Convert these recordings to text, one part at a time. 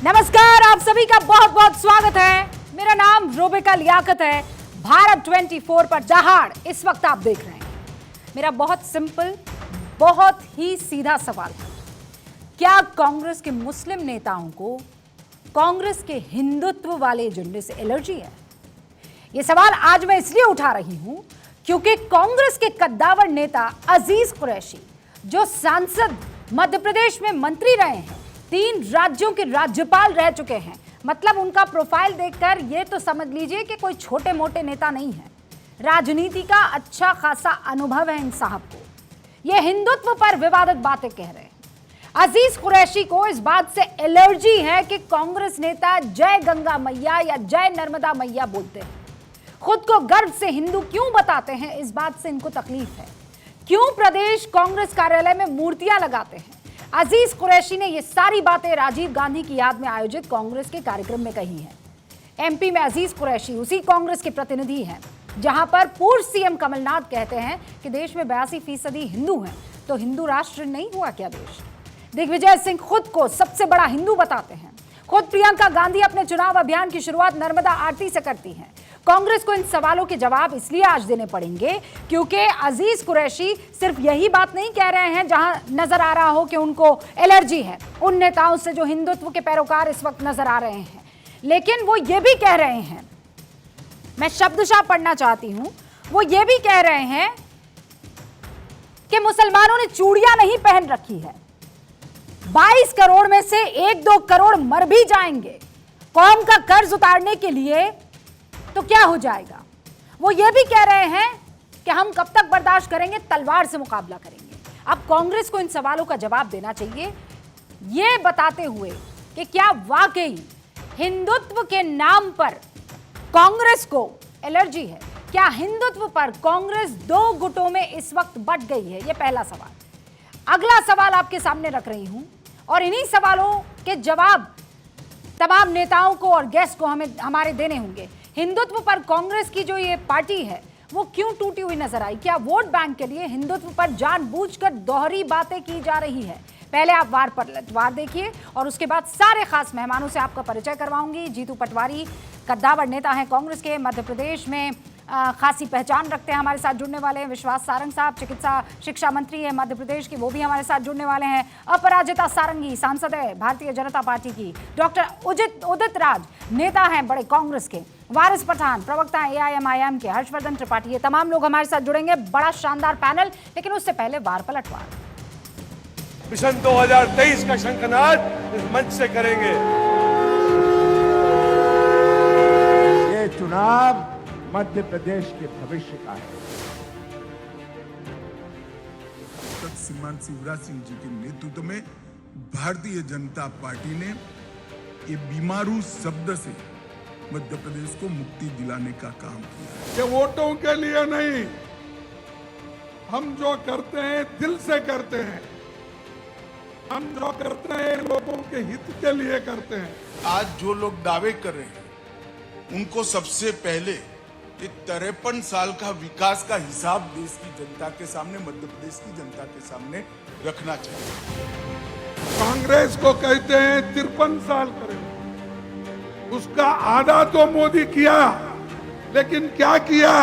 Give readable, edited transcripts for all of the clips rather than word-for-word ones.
नमस्कार, आप सभी का बहुत बहुत स्वागत है। मेरा नाम रोबिका लियाकत है। भारत 24 पर दहाड़ इस वक्त आप देख रहे हैं। मेरा बहुत सिंपल, बहुत ही सीधा सवाल है। क्या कांग्रेस के मुस्लिम नेताओं को कांग्रेस के हिंदुत्व वाले एजेंडे से एलर्जी है? यह सवाल आज मैं इसलिए उठा रही हूं क्योंकि कांग्रेस के कद्दावर नेता अजीज कुरैशी, जो सांसद मध्य प्रदेश में मंत्री रहे हैं, 3 राज्यों के राज्यपाल रह चुके हैं, मतलब उनका प्रोफाइल देखकर यह तो समझ लीजिए कि कोई छोटे मोटे नेता नहीं है। राजनीति का अच्छा खासा अनुभव है इन साहब को। ये हिंदुत्व पर विवादित बातें कह रहे हैं। अजीज कुरैशी को इस बात से एलर्जी है कि कांग्रेस नेता जय गंगा मैया या जय नर्मदा मैया बोलते हैं। खुद को गर्व से हिंदू क्यों बताते हैं, इस बात से इनको तकलीफ है। क्यों प्रदेश कांग्रेस कार्यालय में मूर्तियां लगाते हैं? अजीज कुरैशी ने ये सारी बातें राजीव गांधी की याद में आयोजित कांग्रेस के कार्यक्रम में कही हैं। एमपी में अजीज कुरैशी उसी कांग्रेस के प्रतिनिधि हैं जहां पर पूर्व सीएम कमलनाथ कहते हैं कि देश में 82% हिंदू हैं, तो हिंदू राष्ट्र नहीं हुआ क्या देश? दिग्विजय सिंह खुद को सबसे बड़ा हिंदू बताते हैं। खुद प्रियंका गांधी अपने चुनाव अभियान की शुरुआत नर्मदा आरती से करती हैं। कांग्रेस को इन सवालों के जवाब इसलिए आज देने पड़ेंगे क्योंकि अजीज कुरैशी सिर्फ यही बात नहीं कह रहे हैं जहां नजर आ रहा हो कि उनको एलर्जी है उन नेताओं से जो हिंदुत्व के पैरोकार इस वक्त नजर आ रहे हैं, लेकिन वो ये भी कह रहे हैं, मैं शब्दशः पढ़ना चाहती हूं, वो ये भी कह रहे हैं कि मुसलमानों ने चूड़ियां नहीं पहन रखी है। 22 करोड़ में से 1-2 करोड़ मर भी जाएंगे कौम का कर्ज उतारने के लिए, तो क्या हो जाएगा? वो ये भी कह रहे हैं कि हम कब तक बर्दाश्त करेंगे, तलवार से मुकाबला करेंगे। अब कांग्रेस को इन सवालों का जवाब देना चाहिए, ये बताते हुए कि क्या वाकई हिंदुत्व के नाम पर कांग्रेस को एलर्जी है? क्या हिंदुत्व पर कांग्रेस 2 गुटों में इस वक्त बंट गई है? यह पहला सवाल। अगला सवाल आपके सामने रख रही हूं और इन्हीं सवालों के जवाब तमाम नेताओं को और गेस्ट को हमारे देने होंगे। हिंदुत्व पर कांग्रेस की जो ये पार्टी है वो क्यों टूटी हुई नजर आई? क्या वोट बैंक के लिए हिंदुत्व पर जानबूझकर दोहरी बातें की जा रही है? पहले आप वार देखिए और उसके बाद सारे खास मेहमानों से आपका परिचय करवाऊंगी। जीतू पटवारी कद्दावर नेता हैं कांग्रेस के, मध्य प्रदेश में खासी पहचान रखते हैं, हमारे साथ जुड़ने वाले हैं। विश्वास सारंग साहब चिकित्सा शिक्षा मंत्री है मध्य प्रदेश की, वो भी हमारे साथ जुड़ने वाले हैं। अपराजिता सारंगी सांसद है भारतीय जनता पार्टी की। डॉक्टर उदित राज नेता हैं बड़े कांग्रेस के। वारिस पठान प्रवक्ता एआईएमआईएम के। हर्षवर्धन त्रिपाठी, ये तमाम लोग हमारे साथ जुड़ेंगे। बड़ा शानदार पैनल, लेकिन उससे पहले वार पलटवार। मिशन 2023 का शंखनाद इस मंच से करेंगे। ये चुनाव मध्य प्रदेश के भविष्य का है। श्रीमान शिवराज सिंह जी के नेतृत्व में भारतीय जनता पार्टी ने ये बीमारू शब्द से मध्य प्रदेश को मुक्ति दिलाने का काम किया। ये वोटों के लिए नहीं, हम जो करते हैं दिल से करते हैं। हम जो करते हैं लोगों के हित के लिए करते हैं। आज जो लोग दावे कर रहे हैं उनको सबसे पहले 53 साल का विकास का हिसाब देश की जनता के सामने, मध्य प्रदेश की जनता के सामने रखना चाहिए। कांग्रेस को कहते हैं 53 साल करें, उसका आधा तो मोदी किया, लेकिन क्या किया?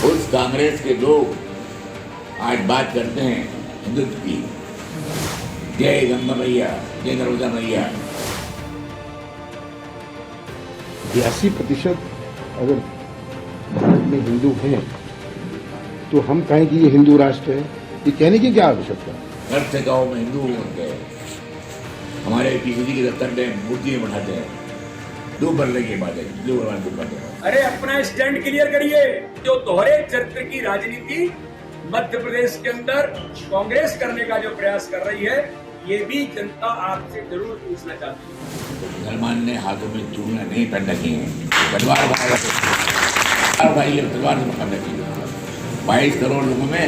उस कांग्रेस के लोग आज बात करते हैं हिंदुत्व की, जय गंगा मैया, जय नर्मदा मैया। 82% अगर भारत में हिंदू हैं तो हम कहें कि ये हिंदू राष्ट्र है, ये कहने की क्या आवश्यकता है? घर से गाँव में हिंदू होते हैं, हमारे किसी की दफ्तर में मूर्ति बैठाते हैं, दो बरले की बात है, दो भगवान की बात है। अरे अपना स्टैंड क्लियर करिए। जो दोहरे चरित्र की राजनीति मध्य प्रदेश के अंदर कांग्रेस करने का जो प्रयास कर रही है, ये भी जनता आपसे जरूर पूछना चाहती है। मुसलमान ने हाथों में चूड़ियां नहीं पहन रखी हैं, तलवार उठाइए, तलवार से मुकाबला कीजिए। 22 करोड़ लोगों में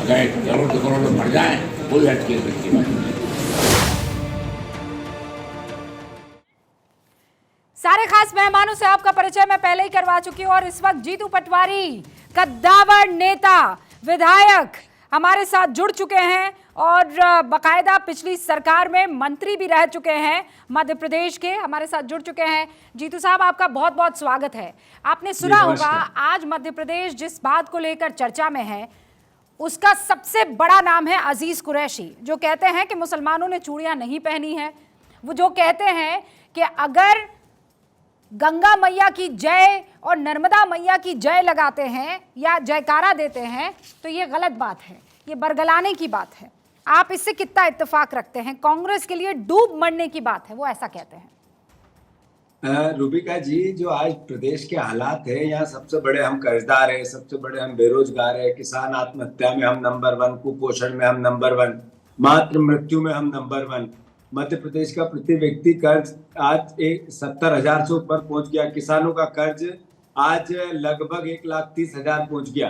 अगर करोड़ लोग मर जाए, कोई हट के बात नहीं। सारे हमारे खास मेहमानों से आपका परिचय मैं पहले ही करवा चुकी हूं और इस वक्त जीतू पटवारी कद्दावर नेता विधायक हमारे साथ जुड़ चुके हैं और बकायदा पिछली सरकार में मंत्री भी रह चुके हैं मध्य प्रदेश के, हमारे साथ जुड़ चुके हैं। जीतू साहब, आपका बहुत बहुत स्वागत है। आपने सुना होगा आज मध्य प्रदेश जिस बात को लेकर चर्चा में है उसका सबसे बड़ा नाम है अजीज कुरैशी, जो कहते हैं कि मुसलमानों ने चूड़ियां नहीं पहनी है। वो जो कहते हैं कि अगर गंगा मैया की जय और नर्मदा मैया की जय लगाते हैं या जयकारा देते हैं तो ये गलत बात है, ये बरगलाने की बात है। आप इससे कितना इत्तेफाक रखते हैं? कांग्रेस के लिए डूब मरने की बात है, वो ऐसा कहते हैं। रूबिका जी, जो आज प्रदेश के हालात है, यहाँ सबसे बड़े हम कर्जदार हैं, सबसे बड़े हम बेरोजगार हैं, किसान आत्महत्या में हम नंबर 1, कुपोषण में हम नंबर 1, मातृ मृत्यु में हम नंबर 1। मध्य प्रदेश का प्रति व्यक्ति कर्ज आज 70,000 से ऊपर पहुंच गया। किसानों का कर्ज आज लगभग 1,30,000 पहुंच गया।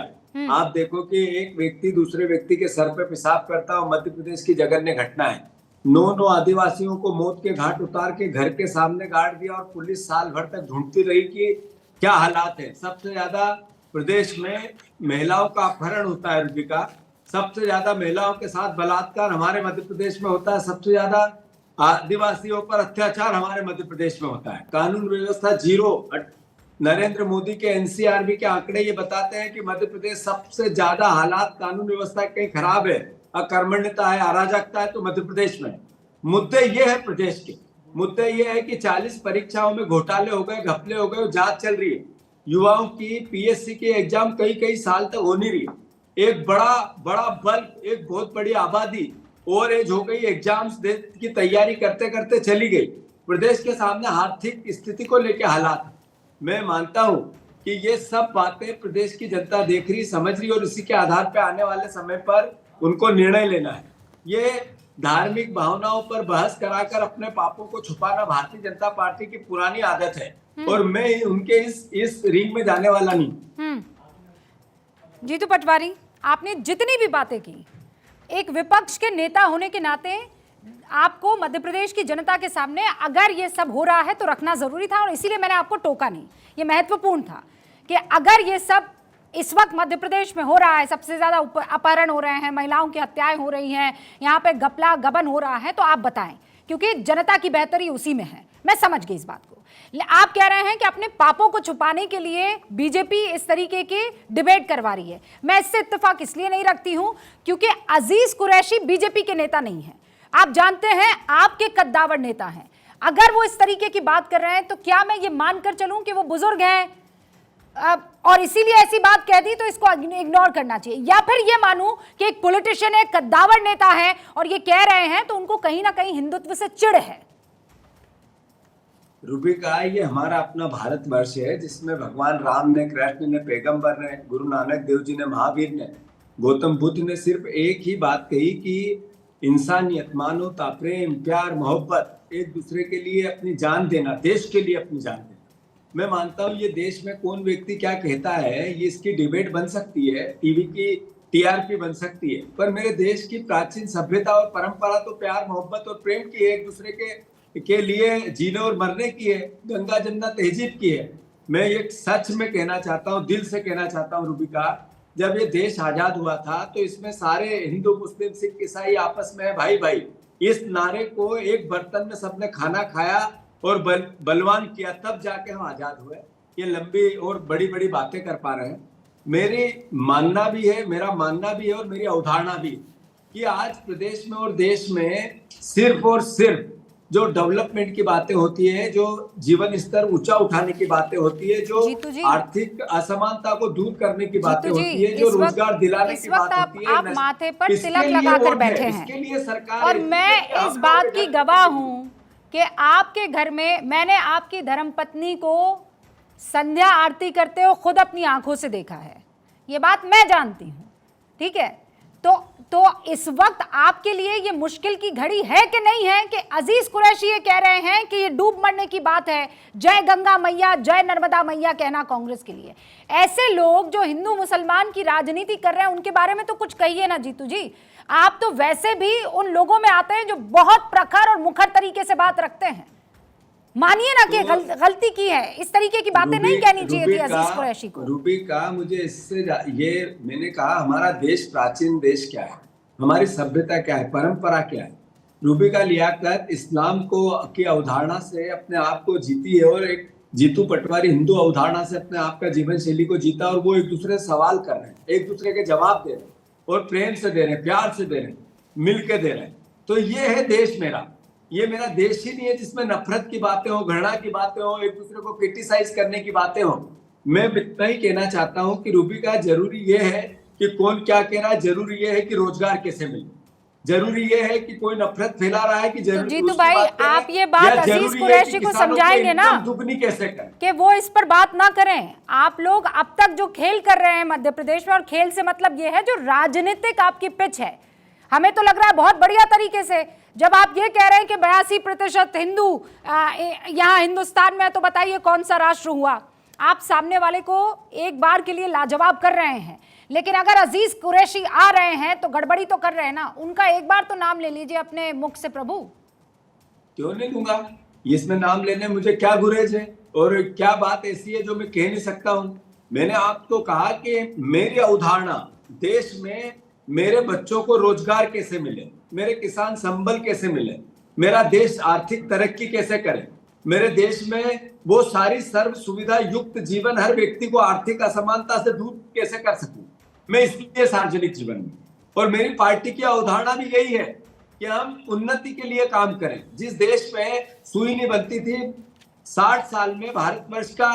आप देखो कि एक व्यक्ति दूसरे व्यक्ति के सर पे पेशाब करता हो, मध्य प्रदेश की जघन्य घटना है। 9 आदिवासियों को मौत के घाट उतार के घर के सामने गाड़ दिया और पुलिस साल भर तक ढूंढती रही कि क्या हालात है। सबसे ज्यादा प्रदेश में महिलाओं का अपहरण होता है रूबिका, सबसे ज्यादा महिलाओं के साथ बलात्कार हमारे मध्य प्रदेश में होता है, सबसे ज्यादा आदिवासियों पर अत्याचार हमारे मध्य प्रदेश में होता है। कानून व्यवस्था जीरो। नरेंद्र मोदी के एनसीआरबी के आंकड़े ये बताते हैं कि मध्य प्रदेश सबसे ज्यादा हालात कानून व्यवस्था के खराब है, अकर्मण्यता है, अराजकता है तो मध्य प्रदेश में। मुद्दे ये है प्रदेश के, मुद्दे ये है कि 40 परीक्षाओं में घोटाले हो गए, घपले हो गए, जांच चल रही है। युवाओं की पीएससी की एग्जाम कई साल तक हो नहीं रही। एक बड़ा बल्क, एक बहुत बड़ी आबादी ओवर एज हो गई, एग्जाम्स की तैयारी करते करते चली गई। प्रदेश के सामने आर्थिक स्थिति को लेकर हालात, मैं मानता हूं कि ये सब बातें प्रदेश की जनता देख रही, समझ रही और इसी के आधार पर आने वाले समय पर उनको निर्णय लेना है। ये धार्मिक भावनाओं पर बहस कराकर अपने पापों को छुपाना भारतीय जनता पार्टी की पुरानी आदत है और मैं उनके इस रिंग में जाने वाला नहीं। जीतू पटवारी, आपने जितनी भी बातें की, एक विपक्ष के नेता होने के नाते आपको मध्य प्रदेश की जनता के सामने अगर ये सब हो रहा है तो रखना जरूरी था और इसीलिए मैंने आपको टोका नहीं। ये महत्वपूर्ण था कि अगर ये सब इस वक्त मध्य प्रदेश में हो रहा है, सबसे ज्यादा अपहरण हो रहे हैं, महिलाओं की हत्याएं हो रही हैं, यहाँ पे गपला गबन हो रहा है, तो आप बताएं, क्योंकि जनता की बेहतरी उसी में है। मैं समझ गई इस बात को। आप कह रहे हैं कि अपने पापों को छुपाने के लिए बीजेपी इस तरीके की डिबेट करवा रही है। मैं इससे इत्तेफाक इसलिए नहीं रखती हूं क्योंकि अजीज कुरैशी बीजेपी के नेता नहीं है, आप जानते हैं, आपके कद्दावर नेता हैं। अगर वो इस तरीके की बात कर रहे हैं तो क्या मैं ये मानकर चलूं कि वो बुजुर्ग हैं और इसीलिए ऐसी बात कह दी तो इसको इग्नोर करना चाहिए, या फिर ये मानूं कि एक पॉलिटिशियन है, कद्दावर नेता है और ये कह रहे हैं तो उनको कहीं ना कहीं हिंदुत्व से चिढ़ है? रूबिका, ये हमारा अपना भारतवर्ष है जिसमें भगवान राम ने, कृष्ण ने, पैगंबर ने, गुरु नानक देव जी ने, महावीर ने, गौतम बुद्ध ने सिर्फ एक ही बात कही कि इंसानियत, मानवता, प्रेम, प्यार, मोहब्बत, एक दूसरे के लिए अपनी जान देना, देश के लिए अपनी जान देना। मैं मानता हूँ ये देश में कौन व्यक्ति क्या कहता है ये इसकी डिबेट बन सकती है, टीवी की टीआरपी बन सकती है, पर मेरे देश की प्राचीन सभ्यता और परंपरा तो प्यार, मोहब्बत और प्रेम की है, एक दूसरे के लिए जीने और मरने की है, गंगा जमुना तहजीब की है। मैं ये सच में कहना चाहता हूँ, दिल से कहना चाहता हूँ रूबिका, जब ये देश आजाद हुआ था तो इसमें सारे हिंदू, मुस्लिम, सिख, ईसाई आपस में भाई भाई, इस नारे को एक बर्तन में सबने खाना खाया और बलवान किया, तब जाके हम आजाद हुए। ये लंबी और बड़ी बड़ी बातें कर पा रहे हैं। मेरी मानना भी है, मेरा मानना भी है और मेरी अवधारणा भी कि आज प्रदेश में और देश में सिर्फ और सिर्फ जो डेवलपमेंट की बातें होती है, जो जीवन स्तर ऊंचा उठाने की बातें होती है, जो आर्थिक असमानता को दूर करने की बातें होती है, जो रोजगार दिलाने की बात होती है, आप माथे पर तिलक लगाकर बैठे हैं। इसके लिए सरकार, और मैं इस बात की गवाह हूं कि आपके घर में मैंने आपकी धर्मपत्नी को संध्या आरती करते हो खुद अपनी आंखों से देखा है, ये बात मैं जानती हूं, ठीक है। तो इस वक्त आपके लिए ये मुश्किल की घड़ी है कि नहीं है कि अजीज कुरैशी ये कह रहे हैं कि ये डूब मरने की बात है, जय गंगा मैया, जय नर्मदा मैया कहना कांग्रेस के लिए? ऐसे लोग जो हिंदू मुसलमान की राजनीति कर रहे हैं उनके बारे में तो कुछ कहिए ना जीतू जी। आप तो वैसे भी उन लोगों में आते हैं जो बहुत प्रखर और मुखर तरीके से बात रखते हैं। मानिए ना कि गलती की है, इस तरीके की बातें नहीं कहनी चाहिए थी अजीज कुरैशी को। रूबी का मुझे इससे ये मैंने कहा हमारा देश प्राचीन देश क्या है, हमारी सभ्यता क्या है, परंपरा क्या है। रूबी का लियाकत इस्लाम को की अवधारणा से अपने आप को जीती है और एक जीतू पटवारी हिंदू अवधारणा से अपने आप का जीवन शैली को जीता, और वो एक दूसरे से सवाल कर रहे हैं, एक दूसरे के जवाब दे रहे हैं और प्रेम से दे रहे हैं, प्यार से दे रहे हैं, मिल के दे रहे हैं। तो ये है देश मेरा। ये मेरा देश ही नहीं है जिसमें नफरत की बातें हो, घृणा की बातें हो, एक दूसरे को क्रिटिसाइज करने की बातें हो। मैं इतना ही कहना चाहता हूं कि रूबी का जरूरी ये है कि कौन क्या कह रहा है, जरूरी ये है कि रोजगार कैसे मिले, जरूरी ये है कि कोई नफरत फैला रहा है कि जरूरी तो जीतू भाई आप ये बात अजीज कुरैशी को समझाएंगे ना दुगनी कैसे करें कि वो इस पर बात ना करें। आप लोग अब तक जो खेल कर रहे हैं मध्य प्रदेश में, और खेल से मतलब ये है जो राजनीतिक आपकी पिच है, हमें तो लग रहा है बहुत बढ़िया तरीके से। जब आप ये कह रहे हैं कि 82% हिंदू यहाँ हिंदुस्तान में है, तो बताइए कौन सा राष्ट्र हुआ। आप सामने वाले को एक बार के लिए लाजवाब कर रहे हैं, लेकिन अगर अजीज कुरैशी आ रहे हैं तो गड़बड़ी तो कर रहे हैं ना। उनका एक बार तो नाम ले लीजिए अपने मुख से प्रभु। क्यों नहीं लूंगा, इसमें नाम लेने मुझे क्या गुरेज है, और क्या बात ऐसी है जो मैं कह नहीं सकता हूं। मैंने आपको कहा कि मेरी अवधारणा देश में मेरे बच्चों को रोजगार कैसे मिले, मेरे किसान संबल कैसे मिले, मेरा देश आर्थिक तरक्की कैसे करे, मेरे देश में वो सारी सर्व सुविधा युक्त जीवन हर व्यक्ति को आर्थिक असमानता से दूर कैसे कर सकूं, मैं इसलिए सार्वजनिक जीवन में। और मेरी पार्टी की अवधारणा भी यही है कि हम उन्नति के लिए काम करें। जिस देश में सुई नहीं बनती थी, 60 साल में भारतवर्ष का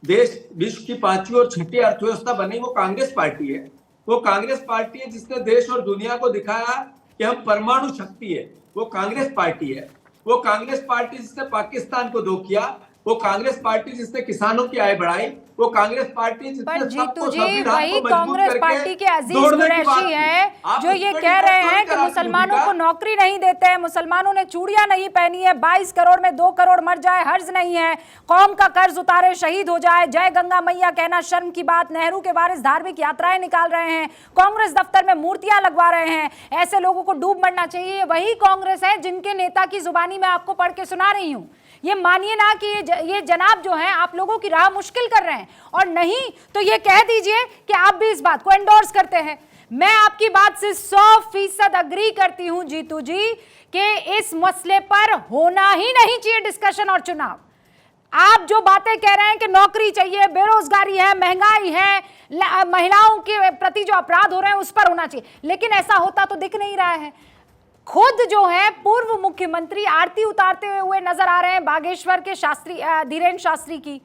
देश विश्व की 5वीं और 6ठी अर्थव्यवस्था बनी, वो कांग्रेस पार्टी है। वो कांग्रेस पार्टी है जिसने देश और दुनिया को दिखाया कि हम परमाणु शक्ति है, वो कांग्रेस पार्टी है। वो कांग्रेस पार्टी जिसने पाकिस्तान को दो किया, वो कांग्रेस पार्टी जिसने किसानों की आय बढ़ाई, वो कांग्रेस पार्टी जिसने जीतू जी वही कांग्रेस पार्टी के अजीज कुरैशी हैं जो ये कह रहे हैं कि मुसलमानों को नौकरी नहीं देते हैं, मुसलमानों ने चूड़ियां नहीं पहनी है, 22 करोड़ में 2 करोड़ मर जाए हर्ज नहीं है, कौम का कर्ज उतारे शहीद हो जाए, जय गंगा मैया कहना शर्म की बात, नेहरू के वारिस धार्मिक यात्राएं निकाल रहे हैं, कांग्रेस दफ्तर में मूर्तियां लगवा रहे हैं, ऐसे लोगों को डूब मरना चाहिए। वही कांग्रेस है जिनके नेता की जुबानी मैं आपको पढ़ के सुना रही हूँ। ये मानिए ना कि ये जनाब जो हैं आप लोगों की राह मुश्किल कर रहे हैं, और नहीं तो ये कह दीजिए कि आप भी इस बात को एंडोर्स करते हैं। मैं आपकी बात से 100% अग्री करती हूं जीतू जी कि इस मसले पर होना ही नहीं चाहिए डिस्कशन और चुनाव। आप जो बातें कह रहे हैं कि नौकरी चाहिए, बेरोजगारी है, महंगाई है, महिलाओं के प्रति जो अपराध हो रहे हैं उस पर होना चाहिए, लेकिन ऐसा होता तो दिख नहीं रहा है। खुद जो है पूर्व मुख्यमंत्री आरती उतारते हुए नजर आ रहे हैं बागेश्वर के शास्त्री धीरेन्द्र शास्त्री की।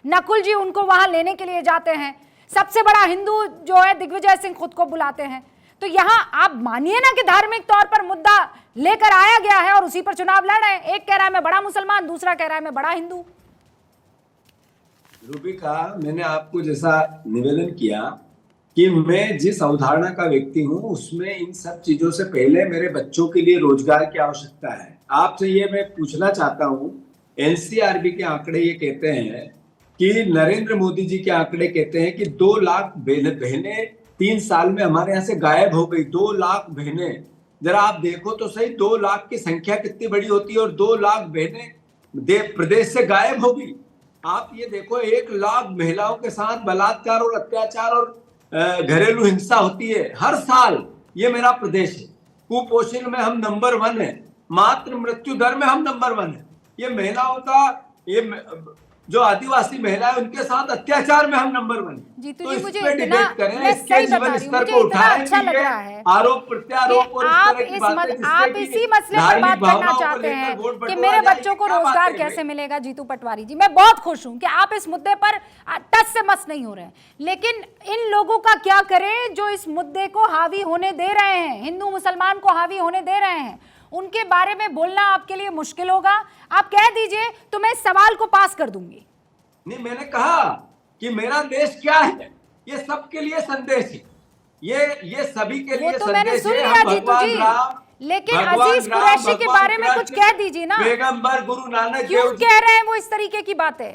नकुल जी उनको वहां लेने के लिए जाते हैं। सबसे बड़ा हिंदू जो है दिग्विजय सिंह खुद को बुलाते हैं। तो यहां आप मानिए ना कि धार्मिक तौर पर मुद्दा लेकर आया गया है और उसी पर चुनाव लड़ रहे हैं। एक कह रहा है मैं बड़ा मुसलमान, दूसरा कह रहा है मैं बड़ा हिंदू। रूबी का मैंने आपको जैसा निवेदन किया कि मैं जिस अवधारणा का व्यक्ति हूं उसमें इन सब चीजों से पहले मेरे बच्चों के लिए रोजगार की आवश्यकता है। आपसे ये मैं पूछना चाहता हूं, एनसीआरबी के आंकड़े ये कहते हैं कि नरेंद्र मोदी जी के आंकड़े कहते हैं कि 2 लाख बहनें 3 साल में हमारे यहाँ से गायब हो गई। 2 लाख बहनें, जरा आप देखो तो सही 2 लाख की संख्या कितनी बड़ी होती है, और 2 लाख बहनें प्रदेश से गायब हो गई। आप ये देखो 1 लाख महिलाओं के साथ बलात्कार और अत्याचार और घरेलू हिंसा होती है हर साल। ये मेरा प्रदेश है। कुपोषण में हम नंबर 1 है, मातृ मृत्यु दर में हम नंबर 1 है। ये महिलाओं का, ये जो आदिवासी महिला है उनके साथ अत्याचार में हम नंबर 1 है। तो इस पे डिबेट करें, इसके जीवन स्तर को उठाएं। अच्छा लग रहा है आरोप प्रत्यारोप और आप इसी मसले पर बात करना चाहते हैं कि मेरे बच्चों को रोजगार कैसे मिलेगा। जीतू पटवारी जी, मैं बहुत खुश हूं कि आप इस मुद्दे पर टच से मस नहीं हो रहे हैं, लेकिन इन लोगों का क्या करें जो इस मुद्दे को हावी होने दे रहे हैं, हिंदू मुसलमान को हावी होने दे रहे हैं। उनके बारे में बोलना आपके लिए मुश्किल होगा। आप कह दीजिए तो मैं इस सवाल को पास कर दूंगी। नहीं, मैंने कहा कि मेरा देश क्या है, ये सबके लिए संदेश है, ये सभी के लिए तो मैंने सुन लिया जीतू जी, लेकिन अजीज कुरैशी के बारे में कुछ कह दीजिए ना। पैगंबर गुरु नानक क्यों कह रहे हैं वो इस तरीके की बातें?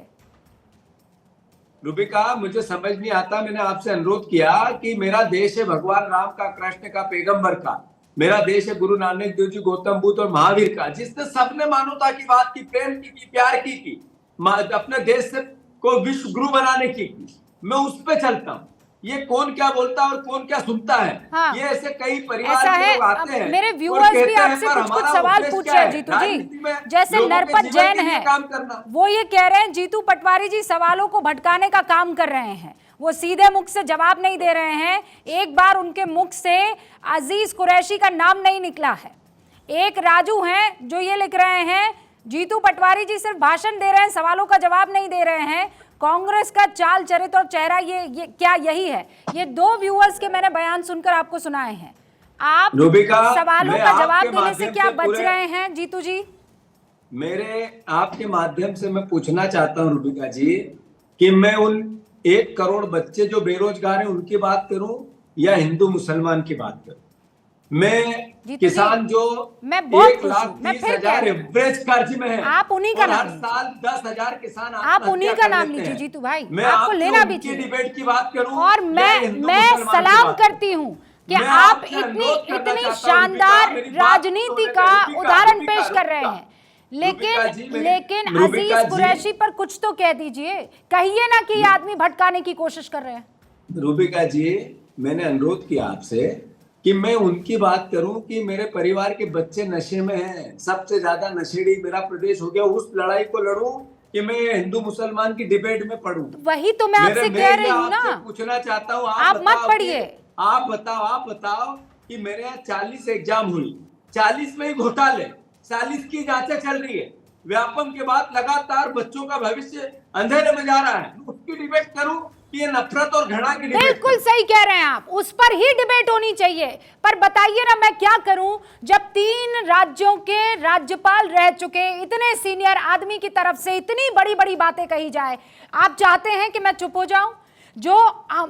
रूबिका, मुझे समझ नहीं आता। मैंने आपसे अनुरोध किया कि मेरा देश है भगवान राम का, कृष्ण का, पैगंबर का। मेरा देश है गुरु नानक देव जी, गौतम बुद्ध और महावीर का, जिसने सबने मानवता की बात की, प्रेम की, प्यार की, अपने देश से को विश्व गुरु बनाने की। मैं उस पे चलता हूँ। ये कौन क्या बोलता है और कौन क्या सुनता है, हाँ। ये ऐसे कई परिवार ऐसा के है, लोग आते हैं। मेरे व्यूअर्स भी आपसे कुछ सवाल पूछ रहे हैं जीतू जी, जैसे नरपत जैन है, वो ये कह रहे हैं जीतू पटवारी जी सवालों को भटकाने का काम कर रहे हैं, वो सीधे मुख से जवाब नहीं दे रहे हैं। एक बार उनके मुख से अजीज कुरैशी का नाम नहीं निकला है। एक राजू हैं जो ये लिख रहे हैं जीतू पटवारी जी सिर्फ भाषण दे रहे हैं, सवालों का जवाब नहीं दे रहे हैं। कांग्रेस का चाल चरित्र और चेहरा ये क्या यही है? ये दो व्यूअर्स के मैंने बयान सुनकर आपको सुनाए हैं। आप सवालों का जवाब देने से क्या बच रहे हैं जीतू जी? मेरे आपके माध्यम से मैं पूछना चाहता हूं रूबिका जी कि मैं उन 1 करोड़ बच्चे जो बेरोजगार हैं उनकी बात करूं या हिंदू मुसलमान की बात करूं? मैं किसान जो 1,30,000 एवरेज कर्ज में है, आप उन्हीं का नाम, हर साल 10,000 किसान आप उन्हीं का नाम लीजिए जीतू भाई, मैं आपको लेना भी चाहिए। डिबेट की बात करूं और मैं सलाम करती हूँ कि आप इतनी शानदार राजनीति का उदाहरण पेश कर रहे हैं, लेकिन अजीज कुरैशी पर कुछ तो कह दीजिए, कहिए ना कि ये आदमी भटकाने की कोशिश कर रहे हैं। रूबिका जी, मैंने अनुरोध किया आपसे कि मैं उनकी बात करूं कि मेरे परिवार के बच्चे नशे में हैं, सबसे ज्यादा नशेड़ी मेरा प्रदेश हो गया, उस लड़ाई को लड़ूं कि मैं हिंदू मुसलमान की डिबेट में पढ़ूं। वही तो मैं आपसे कह रही हूँ ना, पूछना चाहता हूँ, आप मत पढ़िए। आप बताओ कि मेरे यहाँ 40 एग्जाम हुई, 40 में ही घोटाले, 40 की जांचें चल रही है, व्यापम के बाद लगातार बच्चों का भविष्य अंधेरे में जा रहा है, उसकी डिबेट करूं कि ये नफरत और घृणा की डिबेट? बिल्कुल सही कह रहे हैं आप, उस पर ही डिबेट होनी चाहिए। पर बताइए ना, मैं क्या करूं जब 3 राज्यों के राज्यपाल रह चुके इतने सीनियर आदमी की तरफ से इतनी बड़ी बड़ी बातें कही जाए। आप चाहते हैं कि मैं चुप हो जाऊं? जो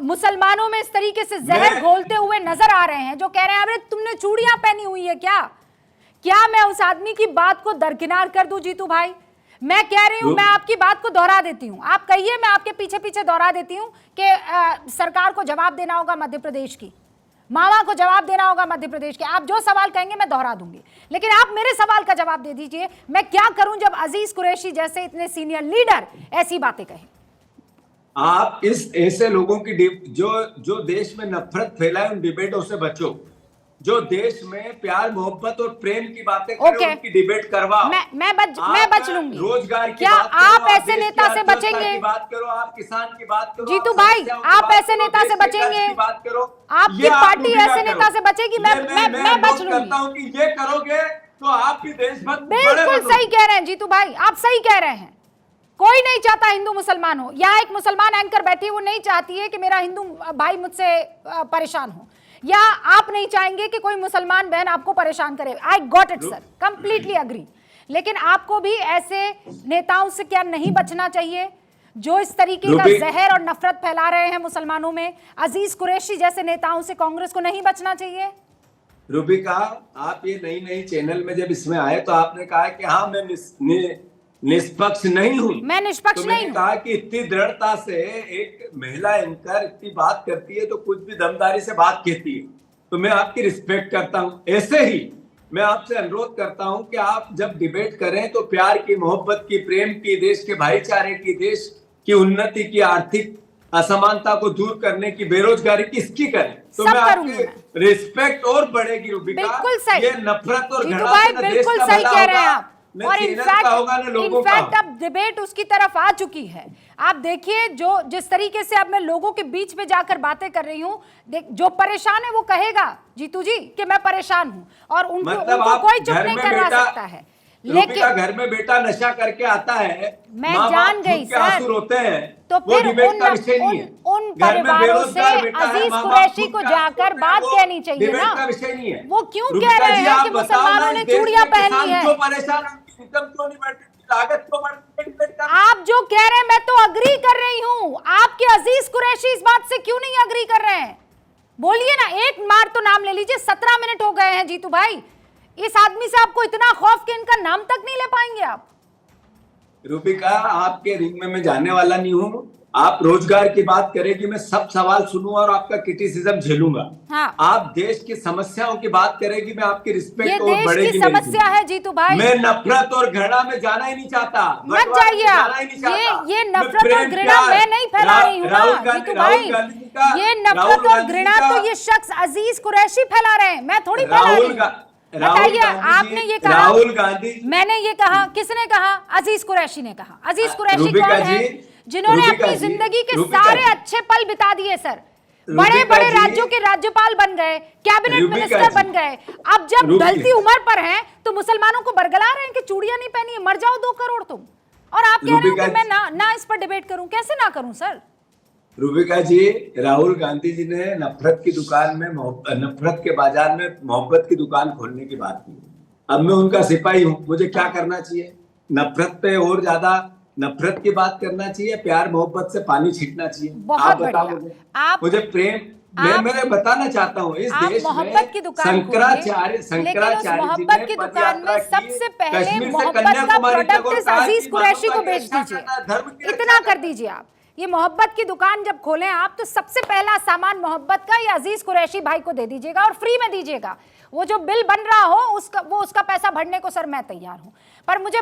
मुसलमानों में इस तरीके से जहर घोलते हुए नजर आ रहे हैं, जो कह रहे हैं अरे तुमने चूड़ियां पहनी हुई है क्या मैं उस आदमी की बात को दरकिनार कर दूं जीतू भाई? मैं कह रही हूं, मैं आपकी बात को दोहरा देती हूं, आप कहिए, मैं आपके पीछे पीछे दोहरा देती हूं कि सरकार को जवाब देना होगा मध्य प्रदेश की, मामा को जवाब देना होगा मध्य प्रदेश के। आप जो सवाल कहेंगे मैं दोहरा दूंगी, लेकिन आप मेरे सवाल का जवाब दे दीजिए। मैं क्या करूं जब अजीज कुरैशी जैसे इतने सीनियर लीडर ऐसी बातें कहें? आप इस ऐसे लोगों की जो देश में नफरत फैलाए उन डिबेटों से बचो। जो देश में प्यार मोहब्बत और प्रेम की बातें करें, उनकी डिबेट करवाओ। मैं बच लूंगी। रोजगार की क्या बात करो, आप ऐसे नेता से बचेंगे? बात करो, आप किसान की बात करो, जीतू भाई, आप ऐसे नेता से बचेंगे? बात करो, आपकी पार्टी ऐसे नेता से बचेगी? मैं बच लूंगी। करता हूं कि ये करोगे तो आप भी देशभक्त। बिल्कुल सही कह रहे हैं जीतू भाई, आप सही कह रहे हैं। कोई नहीं चाहता हिंदू मुसलमान हो। यहाँ एक मुसलमान एंकर बैठी है, वो नहीं चाहती है कि मेरा हिंदू भाई मुझसे परेशान हो, या आप नहीं चाहेंगे कि कोई मुसलमान बहन आपको परेशान करे। I got it sir, completely agree. लेकिन आपको भी ऐसे नेताओं से क्या नहीं बचना चाहिए जो इस तरीके का जहर और नफरत फैला रहे हैं मुसलमानों में? अजीज कुरैशी जैसे नेताओं से कांग्रेस को नहीं बचना चाहिए? रूबिका, आप ये नई चैनल में जब इसमें आए तो आपने कहा कि हाँ मैं निष्पक्ष नहीं हूं। मैं निष्पक्ष तो नहीं हूं। कहा कि इतनी दृढ़ता से एक महिला एंकर इतनी बात करती है तो कुछ भी दमदारी से बात कहती है, तो मैं आपकी रिस्पेक्ट करता हूं। ऐसे ही मैं आपसे अनुरोध करता हूं कि आप जब डिबेट करें तो प्यार की, मोहब्बत की, प्रेम की, देश के भाईचारे की, देश की उन्नति की, आर्थिक असमानता को दूर करने की, बेरोजगारी की, इसकी करें तो मैं आपकी रिस्पेक्ट और बढ़ेगी। रूबिका, ये नफरत और घृणा से बिल्कुल सही कह रहे हैं आप। और इनफैक्ट अब डिबेट उसकी तरफ आ चुकी है। आप देखिए जिस तरीके से अब मैं लोगों के बीच में जाकर बातें कर रही हूँ, जो परेशान है वो कहेगा जीतू जी कि मैं परेशान हूँ, और उनको कोई चुप नहीं करवा सकता है। लेकिन घर में बेटा नशा करके आता है, मैं जान गई सर, होते हैं, तो फिर उन परिवारों से अजीज कुरैशी को जाकर बात कहनी चाहिए ना। विषय नहीं है। वो क्यों कह रहे हैं कि मुसलमानों ने चूड़ियां पहनी है? आप जो कह रहे हैं मैं तो अग्री कर रही हूँ, आपके अजीज कुरैशी इस बात से क्यों नहीं अग्री कर रहे हैं? बोलिए ना, एक बार तो नाम ले लीजिए। 17 मिनट हो गए हैं जीतू भाई, इस आदमी से आपको इतना खौफ कि इनका नाम तक नहीं ले पाएंगे आप? रूबिका, आपके रिंग में मैं जाने वाला नहीं हूँ। आप रोजगार की बात करेगी, मैं सब सवाल सुनूंगा और आपका क्रिटिसिज्म झेलूंगा। हाँ। आप देश की समस्याओं की बात करेगी, मैं आपकी ये रिस्पेक्ट और देश बढ़ेगी की मेरी समस्या है जीतू भाई। मैं नफरत और घृणा में जाना ही नहीं चाहता। मत बंटवारे में जाइए जाना आप। ही नहीं चाहता। ये मैं नफरत और प्रेम, घृणा प्यार, मैं नहीं फैला रही हूँ राहुल ना गांधी- जीतू राहुल भाई। गांधी जी का- ये राहुल नफरत और गांधी जी घृणा का- तो ये शख्स अजीज कुरैशी फैला रहे हैं, मैं थोड़ी फैला राहुल रही हूँ। गा- राहुल बताइए, गांधी जी- आपने ये कहा, राहुल गांधी, मैंने ये कहा, किसने कहा? अजीज कुरैशी ने कहा। अजीज कुरैशी रूबिका कौन है? जी, जिन्होंने रूबिका अपनी जी, जिंदगी के रूबिका सारे जी, अच्छे पल बिता दिए सर। रूबिका बड़े बड़े जी, राज्यों के राज्यपाल बन गए, कैबिनेट रूबिका मिनिस्टर जी, बन गए। अब जब रूबिका- ढलती उम्र पर हैं तो मुसलमानों को बरगला रहे हैं कि चूड़ियां नहीं पहनी है, मर जाओ 2 करोड़ तुम। और आप कह रहे हो रूबिका कि मैं जी- ना इस पर डिबेट करूं। कैसे ना करूं सर? रूबिका जी, राहुल गांधी जी ने नफरत की दुकान में नफरत के बाजार में मोहब्बत की दुकान खोलने की बात की। अब मैं उनका सिपाही हूँ, मुझे क्या करना चाहिए? नफरत पे और ज्यादा नफरत की बात करना चाहिए, प्यार मोहब्बत से पानी छींटना चाहिए? बहुत आप बताओ बढ़िया। मुझे प्रेम, मैं बताना चाहता हूँ इस आप देश मोहब्बत की में दुकान शंकराचार्य लेकिन उस मोहब्बत की दुकान में सबसे पहले कश्मीर से मोहब्बत का कन्याकुमारी तक प्रोडक्ट इस और अजीज कहा कुरैशी कि को मानवता बेच की रक्षा दीजिए। करना, धर्म की रक्षा इतना कर करना। दीजिए आप। ये मोहब्बत की दुकान जब खोलें आप तो सबसे पहला सामान मोहब्बत का ये अजीज कुरैशी भाई को दे दीजिएगा और फ्री में दीजिएगा। वो जो बिल बन रहा हो उसका पैसा भरने को सर मैं तैयार हूं। पर मुझे